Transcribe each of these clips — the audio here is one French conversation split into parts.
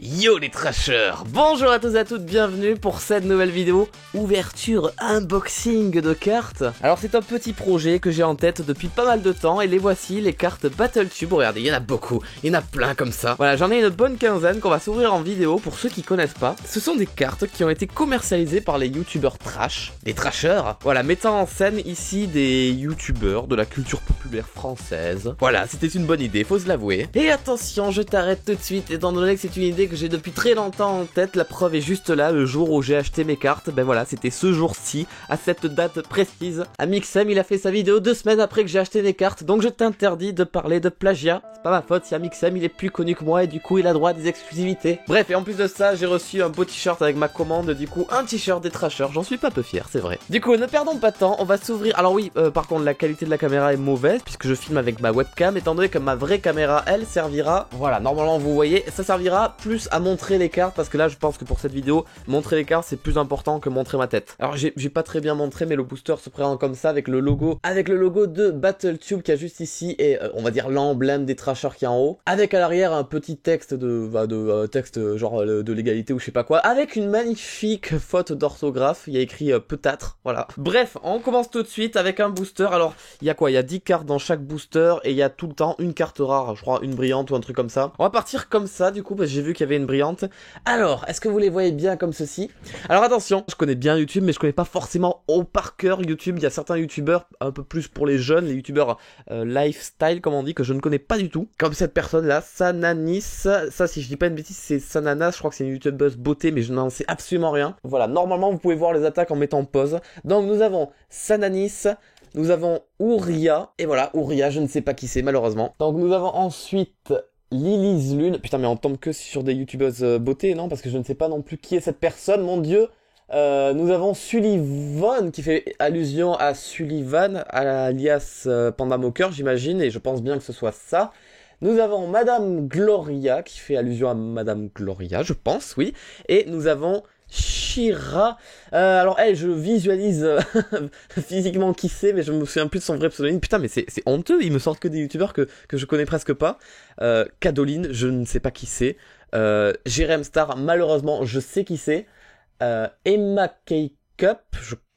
Yo les trashers, bonjour à tous et à toutes, bienvenue pour cette nouvelle vidéo ouverture unboxing de cartes. Alors c'est un petit projet que j'ai en tête depuis pas mal de temps et les voici, les cartes BattleTube. Regardez, il y en a beaucoup, il y en a plein comme ça. Voilà, j'en ai une bonne quinzaine qu'on va s'ouvrir en vidéo pour ceux qui connaissent pas. Ce sont des cartes qui ont été commercialisées par les youtubeurs trash, des trashers. Voilà, mettant en scène ici des youtubeurs de la culture populaire française. Voilà, c'était une bonne idée, faut se l'avouer. Et attention, je t'arrête tout de suite étant donné que c'est une idée que j'ai depuis très longtemps en tête. La preuve est juste là, le jour où j'ai acheté mes cartes. Ben voilà, c'était ce jour-ci, à cette date précise. Amixem, il a fait sa vidéo 2 semaines après que j'ai acheté mes cartes, donc je t'interdis de parler de plagiat. C'est pas ma faute si Amixem il est plus connu que moi et du coup il a droit à des exclusivités. Bref, et en plus de ça, j'ai reçu un beau t-shirt avec ma commande, du coup un t-shirt des trashers, j'en suis pas peu fier, c'est vrai. Du coup, ne perdons pas de temps, on va s'ouvrir. Alors oui, par contre la qualité de la caméra est mauvaise puisque je filme avec ma webcam, étant donné que ma vraie caméra, elle, servira, voilà, normalement vous voyez, ça servira plus à montrer les cartes parce que là je pense que pour cette vidéo, montrer les cartes c'est plus important que montrer ma tête. Alors j'ai pas très bien montré mais le booster se présente comme ça avec le logo de BattleTube qui a juste ici et on va dire l'emblème des trashers qui est en haut, avec à l'arrière un petit texte texte genre de l'égalité ou je sais pas quoi, avec une magnifique faute d'orthographe, il y a écrit peut-être, voilà. Bref, on commence tout de suite avec un booster. Alors il y a quoi, il y a 10 cartes dans chaque booster et il y a tout le temps une carte rare, je crois une brillante ou un truc comme ça. On va partir comme ça du coup parce que j'ai vu qu'il y avait une brillante. Alors, est-ce que vous les voyez bien comme ceci? Alors attention, je connais bien YouTube mais je connais pas forcément au par cœur YouTube. Il y a certains youtubeurs un peu plus pour les jeunes, les youtubeurs lifestyle comme on dit, que je ne connais pas du tout. Comme cette personne là, Sananis, ça si je dis pas une bêtise c'est Sananas, je crois que c'est une youtubeuse beauté mais je n'en sais absolument rien. Voilà, normalement vous pouvez voir les attaques en mettant pause. Donc nous avons Sananis, nous avons Ouria, et voilà, Ouria, je ne sais pas qui c'est malheureusement. Donc nous avons ensuite Lily's Lune. Putain mais on tombe que sur des youtubeuses beauté, non? Parce que je ne sais pas non plus qui est cette personne, mon dieu. Nous avons Sullivan qui fait allusion à Sullivan, alias Panda Moqueur j'imagine, et je pense bien que ce soit ça. Nous avons Madame Gloria qui fait allusion à Madame Gloria, je pense, oui. Et nous avons Shira. Alors elle, je visualise physiquement qui c'est, mais je me souviens plus de son vrai pseudonyme. Putain, mais c'est honteux, il me sort que des youtubeurs que je connais presque pas. Cadoline, je ne sais pas qui c'est. Jerem Star, malheureusement, je sais qui c'est. Emma K-Cup,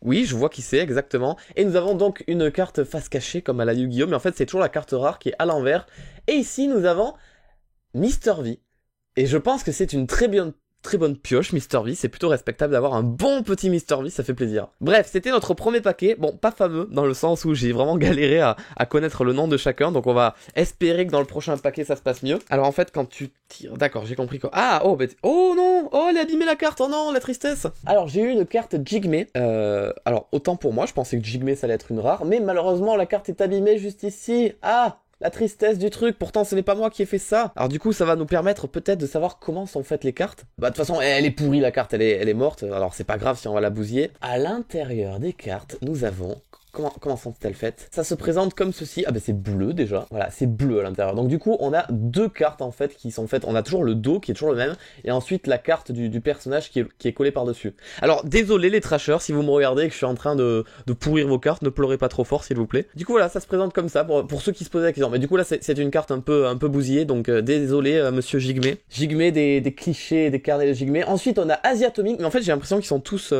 oui, je vois qui c'est exactement. Et nous avons donc une carte face cachée comme à la Yu-Gi-Oh! Mais en fait, c'est toujours la carte rare qui est à l'envers. Et ici, nous avons Mr. V. Et je pense que c'est une très bonne pioche, Mr. V, c'est plutôt respectable d'avoir un bon petit Mr. V, ça fait plaisir. Bref, c'était notre premier paquet, bon, pas fameux, dans le sens où j'ai vraiment galéré à connaître le nom de chacun, donc on va espérer que dans le prochain paquet ça se passe mieux. Alors en fait, quand tu tires, d'accord, j'ai compris quoi. Ah, oh, oh non, oh, elle a abîmé la carte, oh non, la tristesse. Alors j'ai eu une carte Jigme, alors autant pour moi, je pensais que Jigme ça allait être une rare, mais malheureusement la carte est abîmée juste ici, ah. La tristesse du truc, pourtant ce n'est pas moi qui ai fait ça. Alors du coup ça va nous permettre peut-être de savoir comment sont faites les cartes. Bah de toute façon elle est pourrie la carte, elle est morte, alors c'est pas grave si on va la bousiller. À l'intérieur des cartes, nous avons... Comment sont-elles faites? Ça se présente comme ceci. Ah bah c'est bleu déjà. Voilà, c'est bleu à l'intérieur. Donc du coup, on a deux cartes en fait qui sont faites. On a toujours le dos qui est toujours le même. Et ensuite la carte du personnage qui est collée par-dessus. Alors désolé les trashers, si vous me regardez et que je suis en train de pourrir vos cartes, ne pleurez pas trop fort s'il vous plaît. Du coup voilà, ça se présente comme ça pour ceux qui se posaient la question. Mais du coup là c'est une carte un peu bousillée. Donc désolé monsieur Jigme. Jigme des clichés, des carnets de Jigme. Ensuite on a Asiatomic. Mais en fait j'ai l'impression qu'ils sont tous...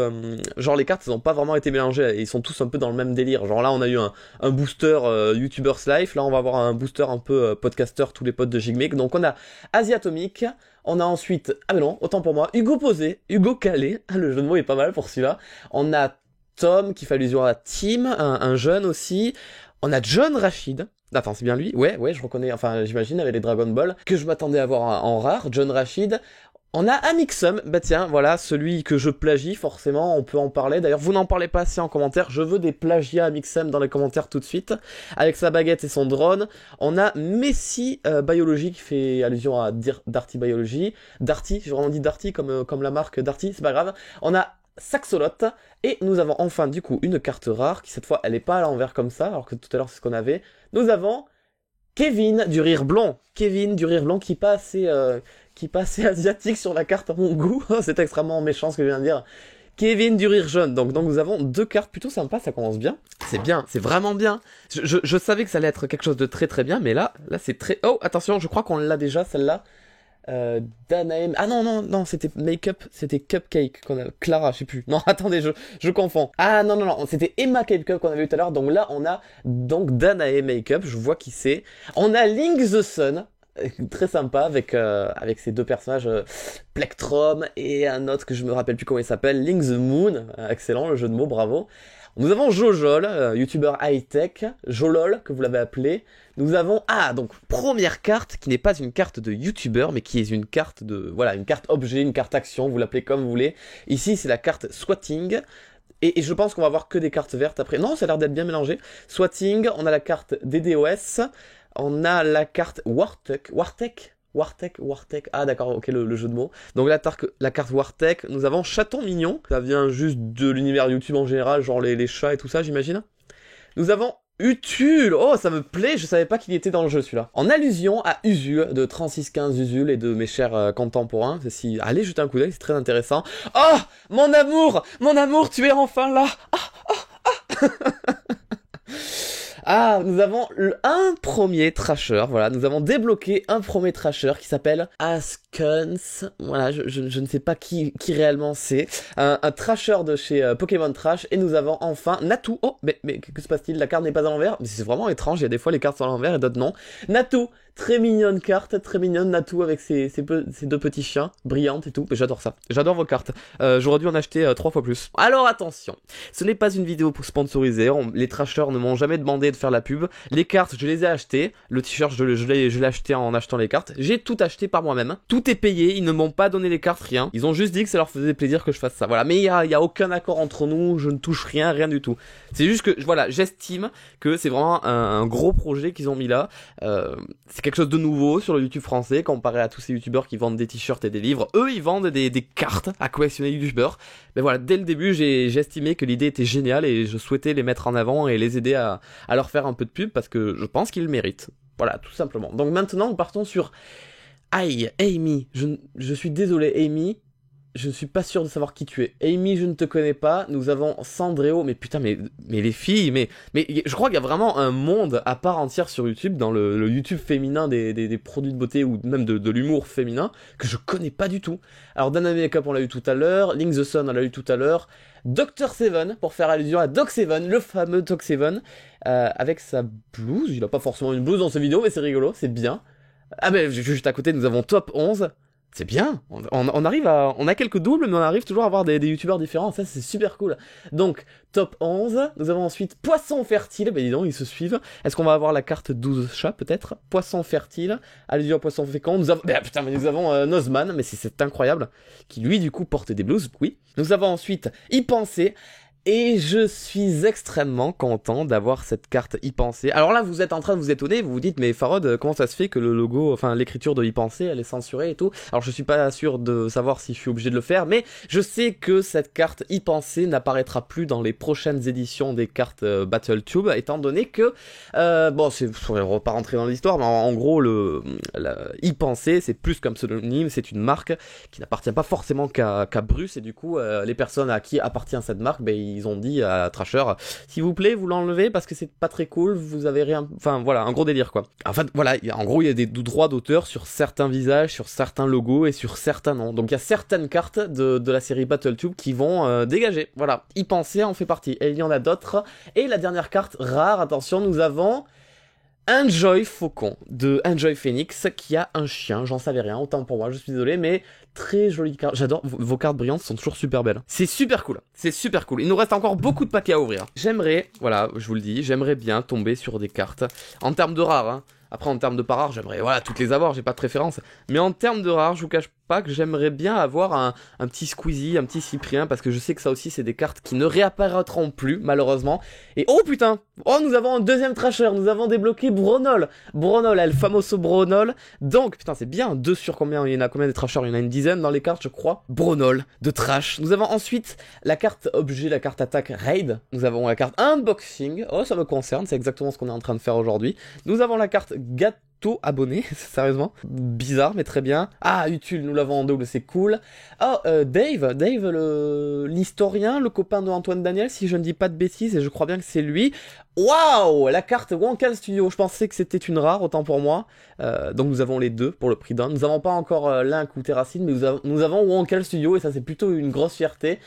genre les cartes elles ont pas vraiment été mélangées. Ils sont tous un peu dans le même délire. Genre là on a eu un booster YouTuber's Life, là on va avoir un booster un peu podcaster, tous les potes de Jigme. Donc on a Asiatomic, on a ensuite, ah mais non, autant pour moi, Hugo Posé, Hugo Calais, le jeu de mots est pas mal pour celui-là. On a Tom qui fait allusion à Tim, un jeune aussi. On a John Rachid. Attends, c'est bien lui? Ouais, je reconnais, enfin j'imagine avec les Dragon Ball, que je m'attendais à voir en rare, John Rachid. On a Amixem, bah tiens, voilà, celui que je plagie, forcément, on peut en parler. D'ailleurs, vous n'en parlez pas assez en commentaire, je veux des plagiats Amixem dans les commentaires tout de suite. Avec sa baguette et son drone. On a Messi Biology qui fait allusion à Darty Biology. Darty, j'ai vraiment dit Darty comme la marque Darty, c'est pas grave. On a Saxolot, et nous avons enfin du coup une carte rare, qui cette fois elle est pas à l'envers comme ça, alors que tout à l'heure c'est ce qu'on avait. Nous avons Kevin du Rire Blond, qui passait asiatique sur la carte à mon goût. C'est extrêmement méchant ce que je viens de dire. Kevin du Rire Jaune. Donc nous avons deux cartes plutôt sympas, ça commence bien. C'est bien, c'est vraiment bien. Je savais que ça allait être quelque chose de très très bien, mais là c'est très... Oh, attention, je crois qu'on l'a déjà, celle-là. Danae... Ah non, non, non, c'était Make-up, c'était Cupcake qu'on a... Clara, je sais plus. Non, attendez, je confonds. Ah non, non, non, c'était Emma Cupcake qu'on avait vu tout à l'heure. Donc là, on a donc Danae Make-up, je vois qui c'est. On a Link the Sun, très sympa, avec ces deux personnages, Plectrum et un autre que je me rappelle plus comment il s'appelle, Link the Moon. Excellent, le jeu de mots, bravo. Nous avons Jojol, youtubeur high-tech, Jolol, que vous l'avez appelé. Nous avons, donc, première carte, qui n'est pas une carte de youtubeur, mais qui est une carte de, voilà, une carte objet, une carte action, vous l'appelez comme vous voulez. Ici, c'est la carte Swatting. Et je pense qu'on va avoir que des cartes vertes après. Non, ça a l'air d'être bien mélangé. Swatting, on a la carte DDoS, on a la carte Wartech, ah d'accord, ok, le jeu de mots. Donc la carte Wartech, nous avons Chaton Mignon, ça vient juste de l'univers YouTube en général, genre les chats et tout ça, j'imagine. Nous avons Utul, oh ça me plaît, je savais pas qu'il était dans le jeu celui-là. En allusion à Usul, de 3615 Usul et de mes chers contemporains, allez jeter un coup d'œil, c'est très intéressant. Oh, mon amour, tu es enfin là. Nous avons un premier trasher, voilà, nous avons débloqué un premier trasher qui s'appelle Askuns, voilà, je ne sais pas qui réellement c'est, un trasher de chez Pokémon Trash, et nous avons enfin Natu, oh, mais que se passe-t-il, la carte n'est pas à l'envers, c'est vraiment étrange, il y a des fois les cartes sont à l'envers et d'autres non. Natu, très mignonne carte, très mignonne, Natu avec ses deux petits chiens, brillantes et tout, j'adore ça, j'adore vos cartes, j'aurais dû en acheter 3 fois plus. Alors attention, ce n'est pas une vidéo pour sponsoriser, les trashers ne m'ont jamais demandé de faire la pub, les cartes je les ai achetées, le t-shirt je l'ai acheté en achetant les cartes, j'ai tout acheté par moi-même, tout est payé, ils ne m'ont pas donné les cartes, rien, ils ont juste dit que ça leur faisait plaisir que je fasse ça, voilà, mais il y a aucun accord entre nous, je ne touche rien du tout, c'est juste que, voilà, j'estime que c'est vraiment un gros projet qu'ils ont mis là, c'est quelque chose de nouveau sur le YouTube français, comparé à tous ces youtubeurs qui vendent des t-shirts et des livres, eux ils vendent des cartes à collectionner youtubeurs, mais voilà, dès le début j'ai estimé que l'idée était géniale et je souhaitais les mettre en avant et les aider à leur faire un peu de pub parce que je pense qu'ils le méritent. Voilà, tout simplement. Donc maintenant, nous partons sur Amy. Je suis désolé, Amy. Je ne suis pas sûr de savoir qui tu es. Amy, je ne te connais pas. Nous avons Sandreo. Mais putain, mais les filles, mais je crois qu'il y a vraiment un monde à part entière sur YouTube, dans le YouTube féminin des produits de beauté ou même de l'humour féminin, que je connais pas du tout. Alors, Dana Makeup, on l'a eu tout à l'heure. Link the Sun, on l'a eu tout à l'heure. Dr. Seven, pour faire allusion à Doc Seven, le fameux Doc Seven, avec sa blouse. Il a pas forcément une blouse dans cette vidéo, mais c'est rigolo, c'est bien. Ah ben, juste à côté, nous avons Top 11. C'est bien, on arrive à... On a quelques doubles, mais on arrive toujours à avoir des youtubeurs différents, ça c'est super cool. Donc, top 11, nous avons ensuite Poisson Fertile, ben dis donc, ils se suivent. Est-ce qu'on va avoir la carte 12 chats, peut-être? Poisson Fertile, allusion à Poisson Fécond, nous avons... mais nous avons Nozman, mais c'est incroyable, qui lui, du coup, porte des blouses, oui. Nous avons ensuite Y Penser, et je suis extrêmement content d'avoir cette carte Y Penser. Alors là, vous êtes en train de vous étonner, vous vous dites, mais Farod, comment ça se fait que le logo, enfin l'écriture de Y Penser, elle est censurée et tout? Alors je suis pas sûr de savoir si je suis obligé de le faire, mais je sais que cette carte Y Penser n'apparaîtra plus dans les prochaines éditions des cartes BattleTube, étant donné que, bon, on va pas rentrer dans l'histoire, mais en gros, Y Penser, c'est plus comme pseudonyme, c'est une marque qui n'appartient pas forcément qu'à Bruce, et du coup, les personnes à qui appartient cette marque, ben, ils ont dit à Trasher, s'il vous plaît, vous l'enlevez parce que c'est pas très cool, vous avez rien, enfin voilà, un gros délire quoi. Enfin voilà, en gros il y a des droits d'auteur sur certains visages, sur certains logos et sur certains noms. Donc il y a certaines cartes de la série BattleTube qui vont dégager. Voilà, Y Penser en fait partie. Et il y en a d'autres. Et la dernière carte rare, attention, nous avons Enjoy Faucon de Enjoy Phoenix qui a un chien, j'en savais rien, autant pour moi, je suis désolé, mais très jolie carte, j'adore, vos cartes brillantes sont toujours super belles. C'est super cool, il nous reste encore beaucoup de paquets à ouvrir. J'aimerais, voilà, je vous le dis, j'aimerais bien tomber sur des cartes, en termes de rares, hein. Après en termes de pas rares, j'aimerais, voilà, toutes les avoir, j'ai pas de préférence, mais en termes de rares, je vous cache pas que j'aimerais bien avoir un petit Squeezie, un petit Cyprien, parce que je sais que ça aussi c'est des cartes qui ne réapparaîtront plus, malheureusement. Et oh putain, oh nous avons un deuxième trasher, nous avons débloqué Bronol, El famoso Bronol, donc putain c'est bien, 2 sur combien, il y en a combien des trashers, il y en a une dizaine dans les cartes je crois, Bronol, de trash. Nous avons ensuite la carte objet, la carte attaque Raid, nous avons la carte Unboxing, oh ça me concerne, c'est exactement ce qu'on est en train de faire aujourd'hui. Nous avons la carte auto-abonné, sérieusement. Bizarre, mais très bien. Ah, Utule, nous l'avons en double, c'est cool. Oh, Dave, l'historien, le copain de Antoine Daniel, si je ne dis pas de bêtises, et je crois bien que c'est lui. Waouh, la carte Wonka Studio, je pensais que c'était une rare, autant pour moi. Donc nous avons les deux pour le prix d'un. Nous n'avons pas encore Link ou Terracine, mais nous avons Wonka Studio, et ça c'est plutôt une grosse fierté.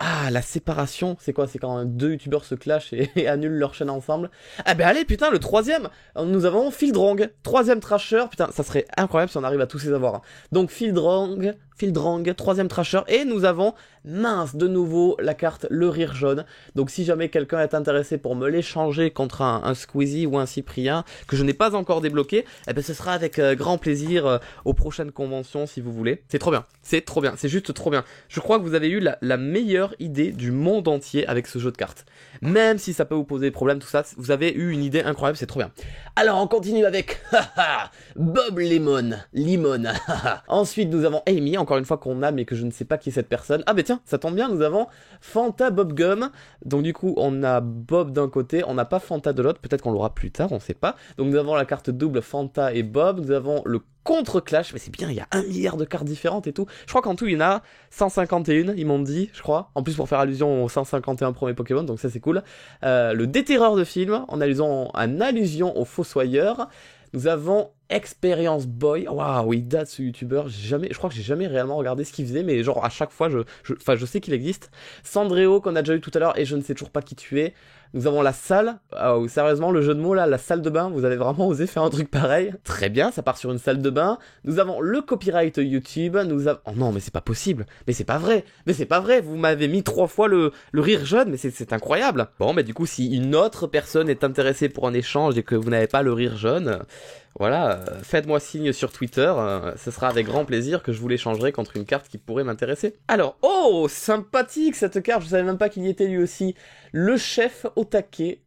Ah, la séparation, c'est quoi? C'est quand deux youtubeurs se clashent et annulent leur chaîne ensemble. Ah ben allez, putain, le troisième. Nous avons Fieldrang, troisième trasher. Putain, ça serait incroyable si on arrive à tous les avoir. Donc Fieldrang, troisième trasher. Et nous avons, mince, de nouveau, la carte Le Rire Jaune. Donc si jamais quelqu'un est intéressé pour me l'échanger contre un Squeezie ou un Cyprien, que je n'ai pas encore débloqué, eh ben ce sera avec grand plaisir aux prochaines conventions si vous voulez. C'est trop bien, c'est juste trop bien. Je crois que vous avez eu la meilleure idée du monde entier avec ce jeu de cartes. Même si ça peut vous poser des problèmes, tout ça, vous avez eu une idée incroyable, c'est trop bien. Alors on continue avec Bob Lemon. Ensuite nous avons Amy, encore une fois qu'on a mais que je ne sais pas qui est cette personne. Ah bah tiens, ça tombe bien, nous avons Fanta Bob Gum. Donc du coup on a Bob d'un côté, on n'a pas Fanta de l'autre, peut-être qu'on l'aura plus tard, on sait pas. Donc nous avons la carte double Fanta et Bob, nous avons le contre-clash, mais c'est bien, il y a 1 milliard de cartes différentes et tout. Je crois qu'en tout il y en a 151, ils m'ont dit, je crois. En plus pour faire allusion aux 151 premiers Pokémon, donc ça c'est cool. Le déterreur de film, en allusion au Fossoyeur. Nous avons Experience Boy. Waouh, il date ce youtubeur. Je crois que j'ai jamais réellement regardé ce qu'il faisait, mais genre à chaque fois, je sais qu'il existe. Sandreo qu'on a déjà eu tout à l'heure et je ne sais toujours pas qui tu es. Nous avons la salle. Oh, sérieusement, le jeu de mots là, la salle de bain. Vous avez vraiment osé faire un truc pareil. Très bien, ça part sur une salle de bain. Nous avons le copyright YouTube. Oh non, mais c'est pas possible. Mais c'est pas vrai. Vous m'avez mis 3 fois le rire jaune, mais c'est incroyable. Bon, mais du coup, si une autre personne est intéressée pour un échange et que vous n'avez pas le rire jaune, voilà, faites-moi signe sur Twitter, ce sera avec grand plaisir que je vous l'échangerai contre une carte qui pourrait m'intéresser. Alors, oh, sympathique cette carte, je savais même pas qu'il y était lui aussi. Le chef Otake.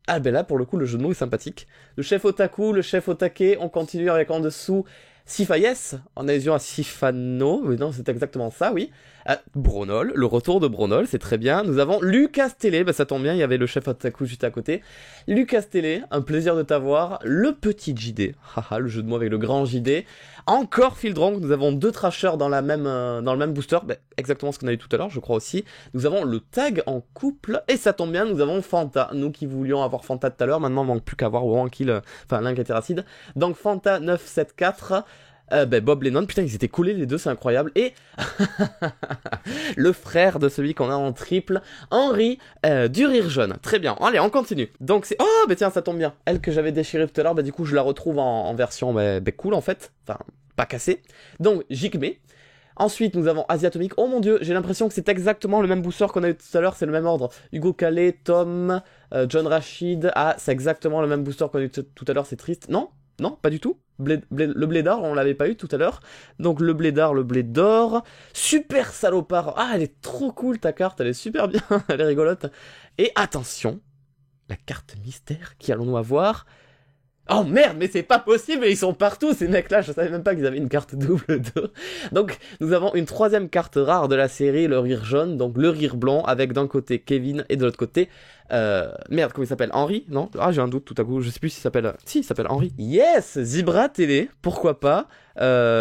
Ah ben là, pour le coup, le jeu de mots est sympathique. Le chef Otaku, le chef Otake, on continue avec en dessous Sifayes, en allusion à Sifano, oui non, c'est exactement ça, oui. Bronol, le retour de Bronol, c'est très bien. Nous avons Lucas Télé, bah ça tombe bien, il y avait le chef Otaku juste à côté. Lucas Télé, un plaisir de t'avoir. Le petit JD, haha, le jeu de mots avec le grand JD. Encore Fieldrang, nous avons 2 trashers dans le même booster, bah, exactement ce qu'on a eu tout à l'heure, je crois aussi. Nous avons le tag en couple, et ça tombe bien, nous avons Fanta. Nous qui voulions avoir Fanta tout à l'heure, maintenant il manque plus qu'à avoir Wankill, enfin Link et Terracide. Donc Fanta 974. Bob Lennon, putain ils étaient collés les deux, c'est incroyable. Et le frère de celui qu'on a en triple, Henri du Rire Jaune. Très bien, allez on continue. Donc c'est... Oh bah tiens ça tombe bien. Elle que j'avais déchirée tout à l'heure, bah du coup je la retrouve en version cool en fait. Enfin pas cassée. Donc Jigme. Ensuite, nous avons Asiatomique. Oh mon dieu, j'ai l'impression que c'est exactement le même booster qu'on a eu tout à l'heure, c'est le même ordre. Hugo Calais, Tom, John Rachid. Ah, c'est exactement le même booster qu'on a eu tout à l'heure, c'est triste. Non, pas du tout. Le Blédard, on l'avait pas eu tout à l'heure. Donc le Blédard, le Blédor. Super salopard. Ah, elle est trop cool ta carte, elle est super bien, elle est rigolote. Et attention, la carte mystère, qui allons-nous avoir? Oh merde, mais c'est pas possible, ils sont partout ces mecs-là, je savais même pas qu'ils avaient une carte double 2. Donc nous avons une 3e carte rare de la série, le rire jaune, donc le rire blanc, avec d'un côté Kevin et de l'autre côté... merde, comment il s'appelle? Henri? Non? Ah, j'ai un doute tout à coup, je sais plus s'il s'appelle... Si, il s'appelle Henri. Yes! Zebra Télé, pourquoi pas?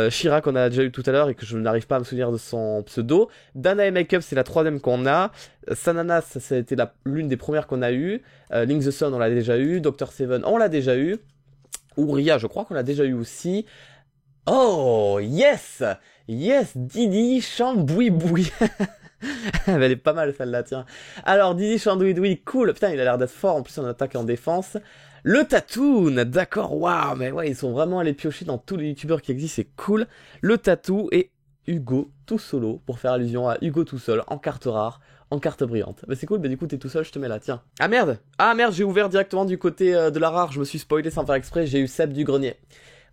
Shira qu'on a déjà eu tout à l'heure et que je n'arrive pas à me souvenir de son pseudo. Dana et Makeup, c'est la 3e qu'on a. Sananas, ça a été l'une des premières qu'on a eu. Link the Sun, on l'a déjà eu. Dr. Seven, on l'a déjà eu. Ouria, je crois qu'on l'a déjà eu aussi. Oh, yes! Yes, Didi Chambouiboui. Elle est pas mal celle-là, tiens. Alors, Didi Chandouidoui, cool. Putain, il a l'air d'être fort, en plus en attaque et en défense. Le Tatoon, d'accord, waouh, mais ouais, ils sont vraiment allés piocher dans tous les youtubeurs qui existent, c'est cool. Le Tatou et Hugo tout solo, pour faire allusion à Hugo tout seul, en carte rare, en carte brillante. Bah c'est cool, bah du coup t'es tout seul, je te mets là, tiens. Ah merde, j'ai ouvert directement du côté de la rare, je me suis spoilé sans faire exprès, j'ai eu Seb du grenier.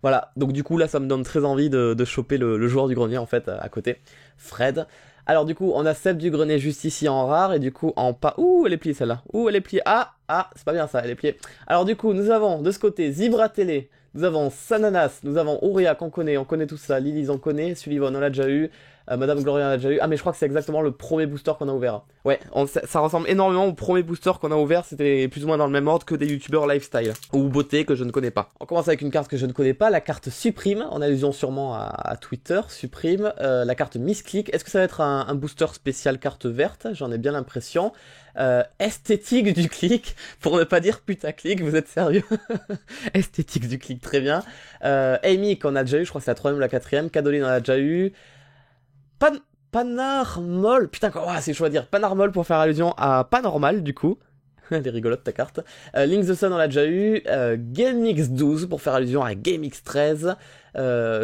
Voilà, donc du coup là ça me donne très envie de choper le joueur du grenier en fait, à côté, Fred. Alors du coup, on a Seb du grenier juste ici en rare, et du coup en pas... Ouh, elle est pliée celle-là. Ouh, elle est pliée. Ah, c'est pas bien ça, elle est pliée. Alors du coup, nous avons de ce côté Zebra Télé, nous avons Sananas, nous avons Ouria qu'on connaît, on connaît tout ça, Lilies on connaît, Sullivan on l'a déjà eu, Madame Gloria on a déjà eu. Ah mais je crois que c'est exactement le premier booster qu'on a ouvert. Ouais, ça ressemble énormément au premier booster qu'on a ouvert, c'était plus ou moins dans le même ordre que des youtubeurs lifestyle. Ou beauté que je ne connais pas. On commence avec une carte que je ne connais pas, la carte Supreme, en allusion sûrement à Twitter, Supreme. La carte Misclick, est-ce que ça va être un booster spécial carte verte? J'en ai bien l'impression. Esthétique du clic, pour ne pas dire putaclic, vous êtes sérieux? Esthétique du clic, très bien. Amy qu'on a déjà eu, je crois que c'est la 3ème ou la 4ème. Cadoline on a déjà eu. Panarmol, putain, c'est chaud à dire. Panarmol pour faire allusion à Panormal, du coup. Elle est rigolote ta carte. Link the Sun on l'a déjà eu. GameX 12 pour faire allusion à GameX 13.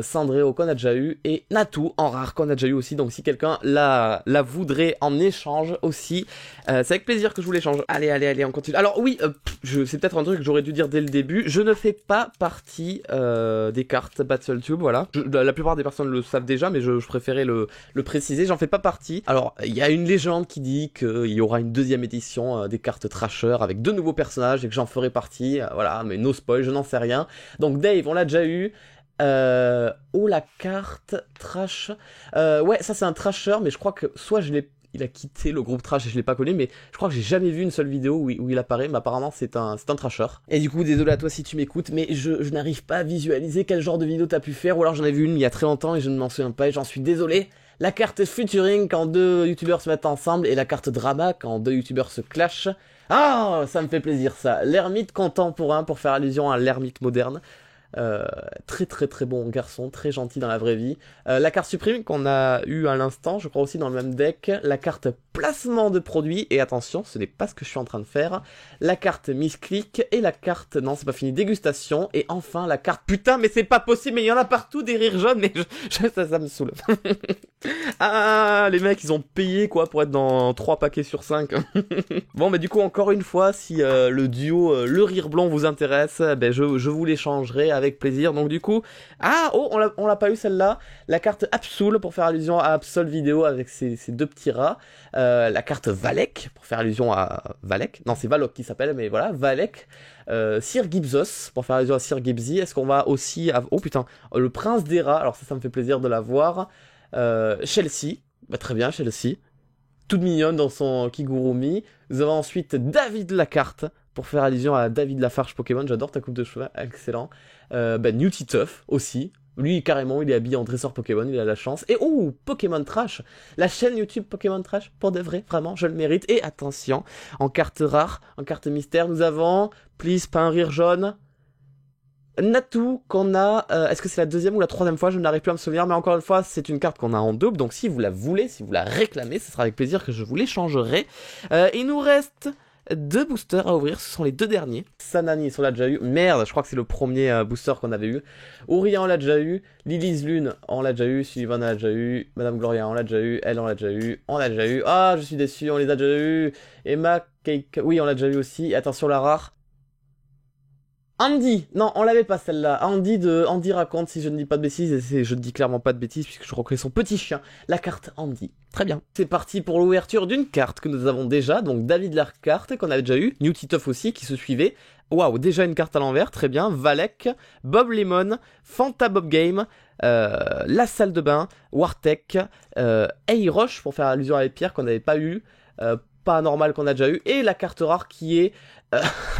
Sandreo qu'on a déjà eu. Et Natu en rare qu'on a déjà eu aussi. Donc si quelqu'un la voudrait en échange aussi, c'est avec plaisir que je vous l'échange. Allez, on continue. Alors oui, c'est peut-être un truc que j'aurais dû dire dès le début. Je ne fais pas partie des cartes BattleTube, voilà. La plupart des personnes le savent déjà, mais je préférais le préciser. J'en fais pas partie. Alors, il y a une légende qui dit qu'il y aura une 2e édition des cartes Trasher avec 2 nouveaux personnages et que j'en ferai partie. Voilà, mais no spoil, je n'en sais rien. Donc Dave, on l'a déjà eu. Oh, la carte Trash. Ouais, ça c'est un Trasher, mais je crois que soit il a quitté le groupe Trash et je l'ai pas connu, mais je crois que j'ai jamais vu une seule vidéo où il apparaît, mais apparemment c'est un Trasher. Et du coup, désolé à toi si tu m'écoutes, mais je n'arrive pas à visualiser quel genre de vidéo t'as pu faire, ou alors j'en ai vu une il y a très longtemps et je ne m'en souviens pas et j'en suis désolé. La carte Futuring quand 2 youtubeurs se mettent ensemble et la carte Drama quand 2 youtubeurs se clashent. Ah, ça me fait plaisir ça. L'ermite contemporain pour faire allusion à l'ermite moderne. Très bon garçon, très gentil dans la vraie vie. La carte Supreme qu'on a eu à l'instant, je crois aussi dans le même deck. La carte placement de produits, et attention, ce n'est pas ce que je suis en train de faire. La carte Misclick et la carte, non c'est pas fini, dégustation. Et enfin la carte, putain mais c'est pas possible, mais il y en a partout des rires jaunes, mais ça me saoule. Ah, les mecs ils ont payé quoi pour être dans 3 paquets sur 5. Bon mais du coup encore une fois, si le duo le rire blond vous intéresse, ben je vous l'échangerai avec plaisir. Donc du coup, on l'a pas eu celle-là. La carte Absol pour faire allusion à Absol Vidéo avec ses 2 petits rats. La carte Valek pour faire allusion à Valek. Non, c'est Valok qui s'appelle, mais voilà, Valek. Sir Gibbsos pour faire allusion à Sir Gibbsy. Est-ce qu'on va aussi... Oh putain, le prince des rats. Alors ça me fait plaisir de la voir. Chelsea. Bah, très bien, Chelsea. Toute mignonne dans son Kigurumi. Nous avons ensuite David Lacarte pour faire allusion à David Lafarge Pokémon. J'adore ta coupe de cheveux, excellent. New Titeuf aussi. Lui, carrément, il est habillé en dresseur Pokémon, il a la chance. Et oh, Pokémon Trash, la chaîne YouTube Pokémon Trash, pour de vrai, vraiment, je le mérite. Et attention, en carte rare, en carte mystère, nous avons, please, pas un rire jaune, Natu, qu'on a, est-ce que c'est la 2e ou la 3e fois, je n'arrive plus à me souvenir, mais encore une fois, c'est une carte qu'on a en double, donc si vous la voulez, si vous la réclamez, ce sera avec plaisir que je vous l'échangerai. Il nous reste 2 boosters à ouvrir, ce sont les 2 derniers. Sanani, on l'a déjà eu. Merde, je crois que c'est le premier booster qu'on avait eu. Ouria, on l'a déjà eu. Lily's Lune, on l'a déjà eu. Sullivan, on l'a déjà eu. Madame Gloria, on l'a déjà eu. Elle, on l'a déjà eu. On l'a déjà eu. Ah, je suis déçu, on les a déjà eu. Emma, Cake, oui, on l'a déjà eu aussi. Et attention, la rare. Andy, non, on l'avait pas celle-là. Andy raconte, si je ne dis pas de bêtises, et je ne dis clairement pas de bêtises puisque je reconnais son petit chien, la carte Andy. Très bien. C'est parti pour l'ouverture d'une carte que nous avons déjà, donc David Lacarte qu'on avait déjà eu, New Titeuf aussi qui se suivait. Waouh, déjà une carte à l'envers, très bien. Valek, Bob Lemon, Fanta Bob Game, la salle de bain, Wartech, Roche pour faire allusion à les pierres qu'on n'avait pas eu, pas normal qu'on a déjà eu, et la carte rare qui est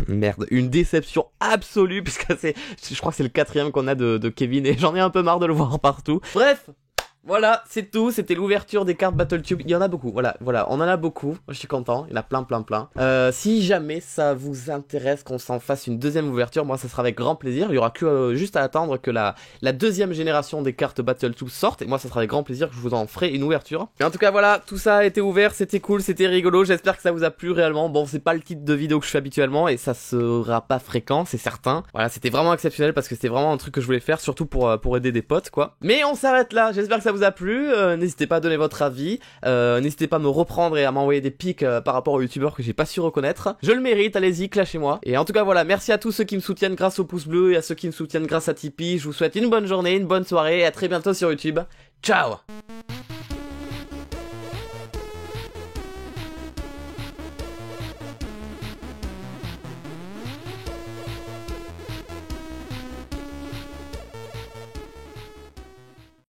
merde, une déception absolue puisque je crois que c'est le 4e qu'on a de Kevin et j'en ai un peu marre de le voir partout. Bref, voilà, c'est tout, c'était l'ouverture des cartes BattleTube, il y en a beaucoup, voilà, on en a beaucoup, je suis content, il y en a plein. Si jamais ça vous intéresse qu'on s'en fasse une 2e ouverture, moi ça sera avec grand plaisir, il y aura que juste à attendre que la 2e génération des cartes BattleTube sorte, et moi ça sera avec grand plaisir que je vous en ferai une ouverture. Mais en tout cas voilà, tout ça a été ouvert, c'était cool, c'était rigolo, j'espère que ça vous a plu réellement. Bon, c'est pas le type de vidéo que je fais habituellement, et ça sera pas fréquent, c'est certain. Voilà, c'était vraiment exceptionnel parce que c'était vraiment un truc que je voulais faire, surtout pour aider des potes, quoi. Mais on s'arrête là, j'espère que ça vous a plu, n'hésitez pas à donner votre avis, n'hésitez pas à me reprendre et à m'envoyer des pics par rapport aux youtubeurs que j'ai pas su reconnaître. Je le mérite, allez-y, clashez-moi. Et en tout cas voilà, merci à tous ceux qui me soutiennent grâce au pouce bleu et à ceux qui me soutiennent grâce à Tipeee. Je vous souhaite une bonne journée, une bonne soirée et à très bientôt sur YouTube. Ciao!